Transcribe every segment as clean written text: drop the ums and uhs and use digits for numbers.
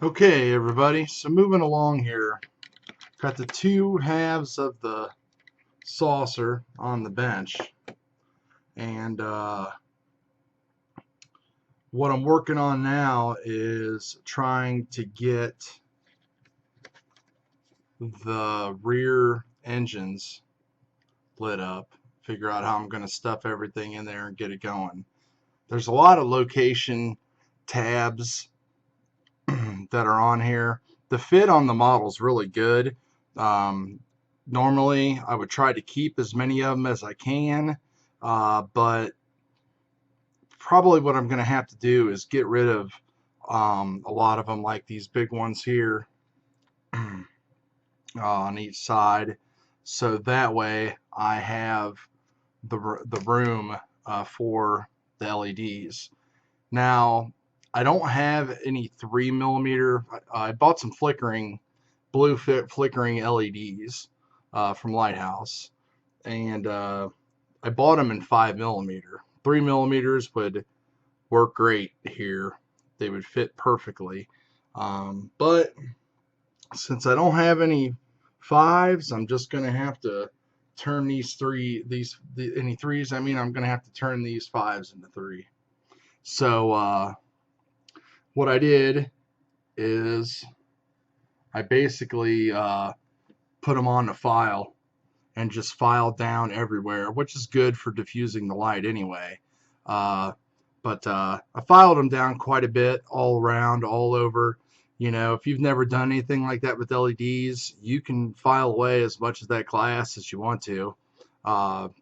Okay, everybody, so moving along here, got the two halves of the saucer on the bench, and what I'm working on now is trying to get the rear engines lit up, figure out how I'm going to stuff everything in there and get it going. There's a lot of location tabs that are on here. The fit on the model is really good. Normally, I would try to keep as many of them as I can, but probably what I'm going to have to do is get rid of a lot of them, like these big ones here on each side, so that way I have the room for the LEDs. Now, I don't have any 3mm. I bought some blue flickering LEDs from Lighthouse, and I bought them in 5mm. 3mm would work great here. They would fit perfectly. But since I don't have any 5s, I'm just going to have to turn any 3s. I mean, I'm going to have to turn these 5s into 3. So what I did is I basically put them on the file and just filed down everywhere, which is good for diffusing the light anyway. But I filed them down quite a bit, all around, all over. You know, if you've never done anything like that with LEDs, you can file away as much of that glass as you want to,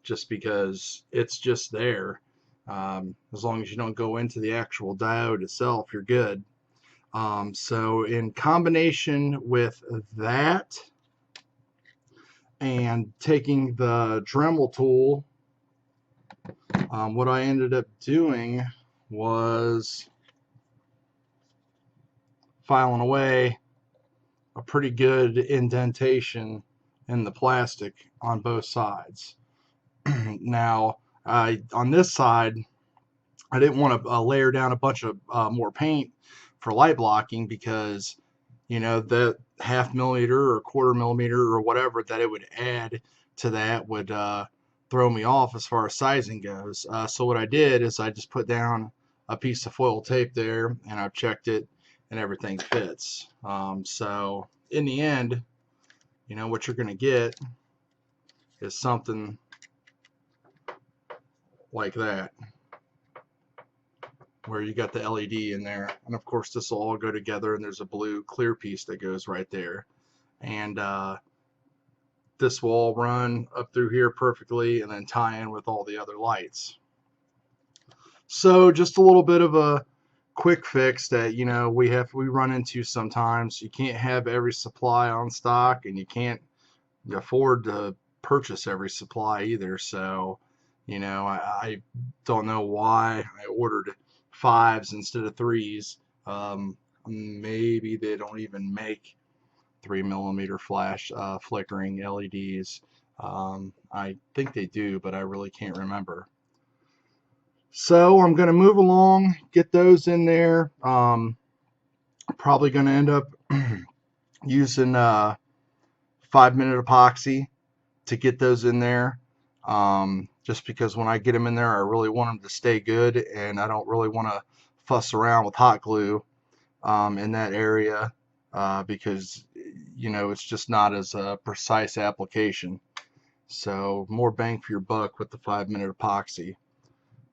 just because it's just there. As long as you don't go into the actual diode itself, you're good. So in combination with that and taking the Dremel tool, what I ended up doing was filing away a pretty good indentation in the plastic on both sides. Now, on this side, I didn't want to layer down a bunch of more paint for light blocking, because you know the 1/2 millimeter or 1/4 millimeter or whatever that it would add to that would throw me off as far as sizing goes. So what I did is I just put down a piece of foil tape there, and I've checked it, and everything fits. So in the end, you know, what you're going to get is something like that, where you got the LED in there, and of course this will all go together, and there's a blue clear piece that goes right there, and this will all run up through here perfectly and then tie in with all the other lights. So just a little bit of a quick fix that, you know, we run into sometimes. You can't have every supply on stock, and you can't afford to purchase every supply either. So, you know, I don't know why I ordered 5s instead of 3s. Maybe they don't even make 3mm flash flickering LEDs. I think they do, but I really can't remember. So I'm going to move along, get those in there. Probably going to end up using 5-minute epoxy to get those in there. Just because when I get them in there, I really want them to stay good, and I don't really want to fuss around with hot glue in that area, because you know it's just not as a precise application. So more bang for your buck with the 5-minute epoxy.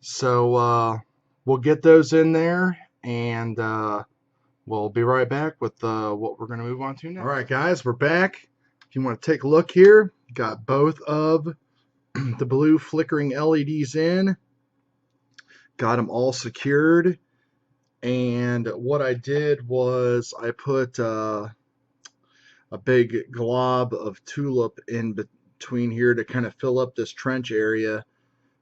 So we'll get those in there, and we'll be right back with what we're going to move on to now. All right, guys, we're back. If you want to take a look here, got both of the blue flickering LEDs in, got them all secured, and what I did was I put a big glob of tulip in between here to kind of fill up this trench area,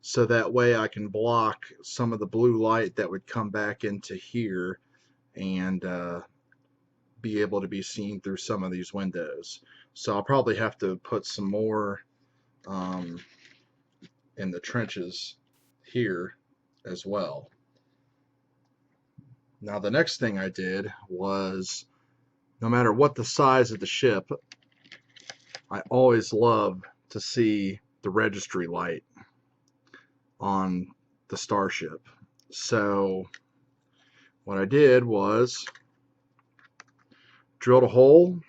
so that way I can block some of the blue light that would come back into here and be able to be seen through some of these windows. So I'll probably have to put some more in the trenches here as well. Now the next thing I did was no matter what the size of the ship, I always love to see the registry light on the starship. So what I did was drilled a hole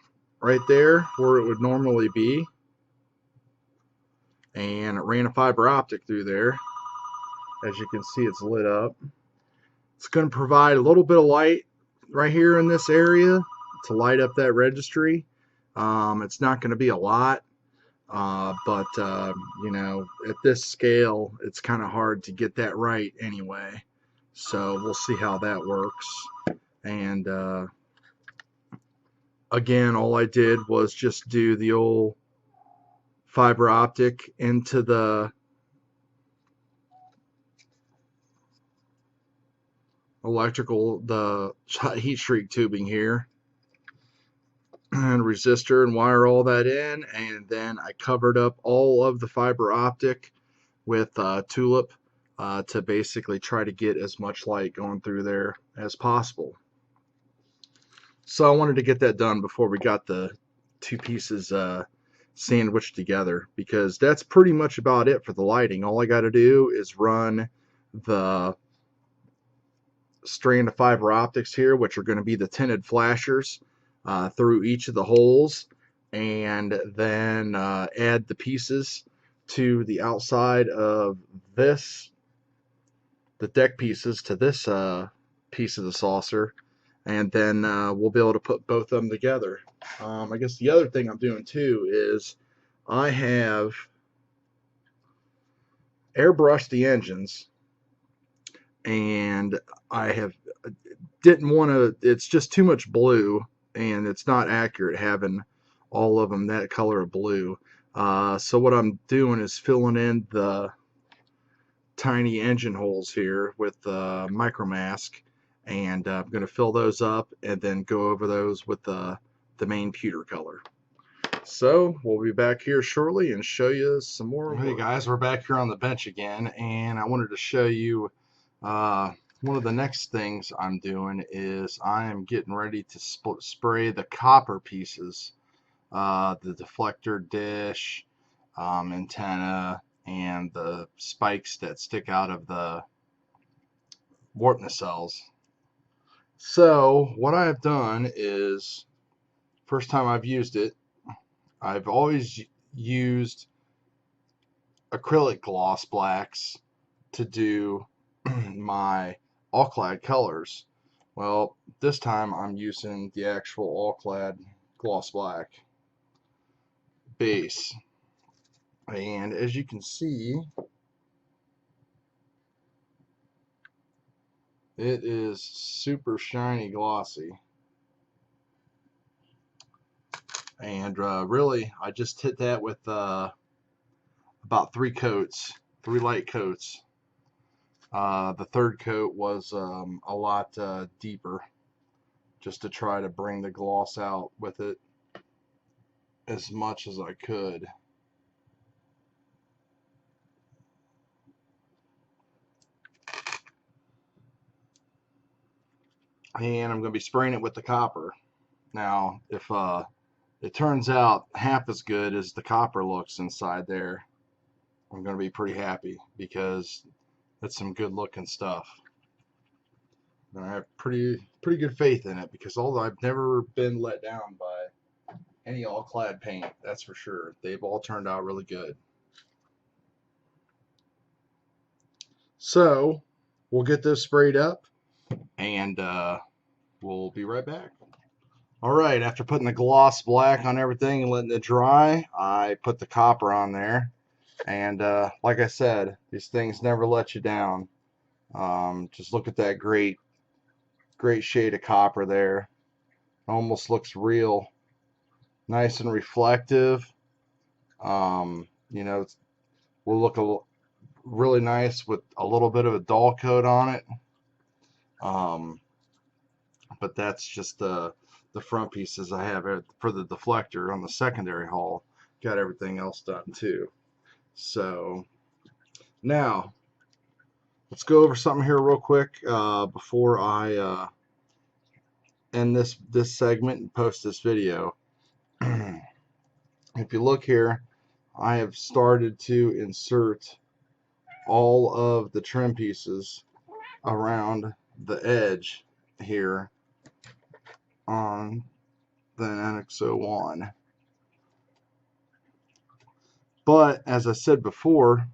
right there where it would normally be, and it ran a fiber optic through there. As you can see, it's lit up. It's going to provide a little bit of light right here in this area to light up that registry. It's not going to be a lot, but you know, at this scale, it's kind of hard to get that right anyway. So we'll see how that works. And again, all I did was just do the old fiber optic into the the heat shrink tubing here, and resistor, and wire all that in, and then I covered up all of the fiber optic with tulip to basically try to get as much light going through there as possible. So I wanted to get that done before we got the two pieces sandwiched together, because that's pretty much about it for the lighting. All I got to do is run the strand of fiber optics here, which are going to be the tinted flashers, through each of the holes, and then add the pieces to the outside of this, the deck pieces to this piece of the saucer, and then we'll be able to put both of them together. I guess the other thing I'm doing too is I have airbrushed the engines, and I didn't want to, it's just too much blue, and it's not accurate having all of them that color of blue. So what I'm doing is filling in the tiny engine holes here with micro mask, and I'm going to fill those up and then go over those with the main pewter color. So we'll be back here shortly and show you some more. Hey guys, we're back here on the bench again, and I wanted to show you one of the next things I'm doing is I am getting ready to spray the copper pieces, the deflector dish, antenna, and the spikes that stick out of the warp nacelles. So what I've done is, first time I've used it, I've always used acrylic gloss blacks to do my Alclad colors. Well, this time I'm using the actual Alclad gloss black base, and as you can see, it is super shiny glossy. And really, I just hit that with about 3 coats, 3 light coats. The third coat was a lot deeper, just to try to bring the gloss out with it as much as I could. And I'm going to be spraying it with the copper. Now, if it turns out half as good as the copper looks inside there, I'm going to be pretty happy, because it's some good looking stuff. And I have pretty good faith in it, because although I've never been let down by any Alclad paint, that's for sure. They've all turned out really good. So we'll get this sprayed up, and we'll be right back. All right, after putting the gloss black on everything and letting it dry, I put the copper on there. And like I said, these things never let you down. Just look at that great shade of copper there. It almost looks real, nice and reflective. You know, will look really nice with a little bit of a dull coat on it. But that's just the front pieces I have for the deflector. On the secondary hull, got everything else done too. So now let's go over something here real quick before I end this segment and post this video. If you look here, I have started to insert all of the trim pieces around the edge here on the NX01. But as I said before,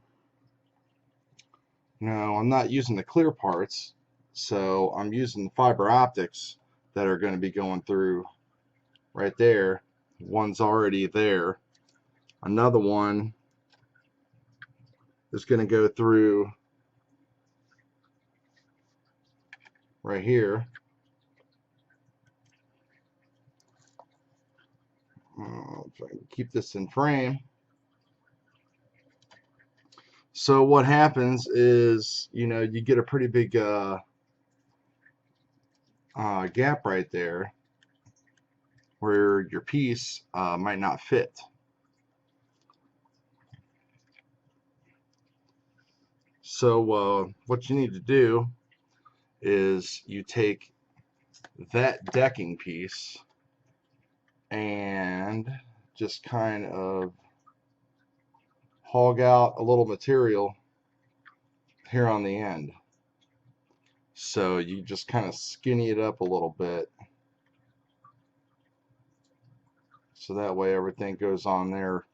I'm not using the clear parts, so I'm using the fiber optics that are going to be going through right there. One's already there. Another one is going to go through right here. If I can keep this in frame. So what happens is, you get a pretty big gap right there where your piece might not fit. So what you need to do is you take that decking piece and just kind of hog out a little material here on the end. So you just kind of skinny it up a little bit, so that way everything goes on there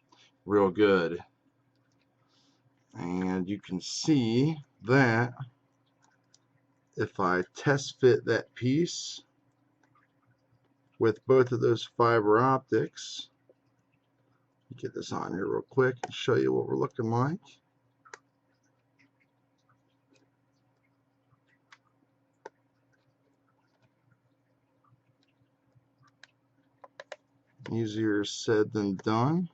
real good. And you can see that if I test fit that piece with both of those fiber optics, get this on here real quick and show you what we're looking like. Easier said than done.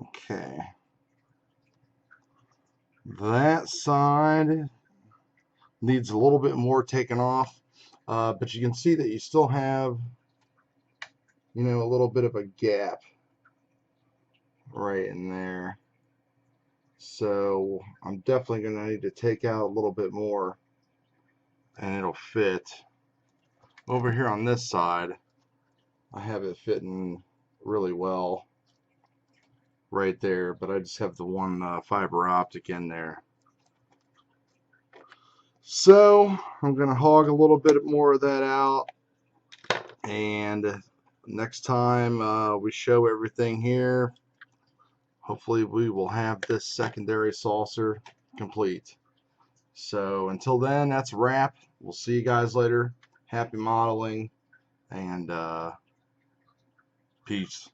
Okay. That side needs a little bit more taken off, but you can see that you still have, a little bit of a gap right in there. So I'm definitely going to need to take out a little bit more and it'll fit. Over here on this side, I have it fitting really well right there, but I just have the one fiber optic in there. So I'm going to hog a little bit more of that out, and next time we show everything here, hopefully we will have this secondary saucer complete. So until then, that's a wrap. We'll see you guys later. Happy modeling, and peace.